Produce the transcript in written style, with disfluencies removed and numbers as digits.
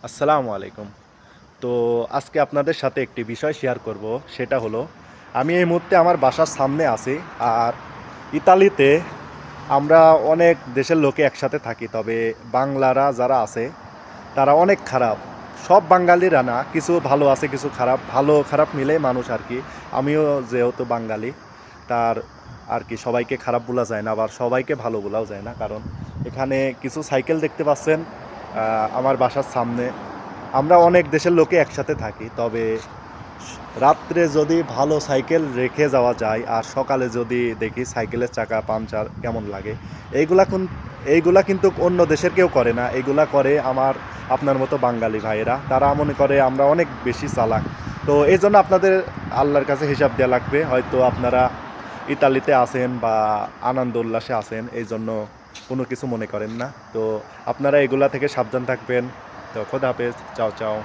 আসসালামু আলাইকুম। তো আজকে আপনাদের সাথে একটি বিষয় শেয়ার করব। সেটা হলো আমি এই মুহূর্তে আমার বাসার সামনে আছি। আর ইতালিতে আমরা অনেক দেশের লোকে একসাথে থাকি, তবে বাংলারা যারা আছে তারা অনেক খারাপ। সব বাঙালিরা না, কিছু ভালো আছে কিছু খারাপ, ভালো খারাপ মিলে মানুষ আর কি। আমিও যেহেতু বাঙালি, তার আর কি সবাইকে খারাপ বলা যায় না, আবার সবাইকে ভালো বলাও যায় না। কারণ এখানে কিছু সাইকেল দেখতে পাচ্ছেন আমার বাসার সামনে। আমরা অনেক দেশের লোকে একসাথে থাকি, তবে রাত্রে যদি ভালো সাইকেল রেখে যাওয়া যায় আর সকালে যদি দেখি সাইকেলের চাকা পাংচার কেমন লাগে। এইগুলা কিন্তু অন্য দেশের কেউ করে না, এইগুলা করে আমার আপনার মতো বাঙালি ভাইয়েরা। তারা মনে করে আমরা অনেক বেশি চালাক। তো এই জন্য আপনাদের আল্লাহর কাছে হিসাব দেওয়া লাগবে। হয়তো আপনারা ইতালিতে আছেন বা আনন্দ উল্লাসে আছেন, এই জন্য কোনো কিছু মনে করেন না। তো আপনারা এগুলা থেকে সাবধান থাকবেন। তো খোদা হাফেজ, চাও চাও।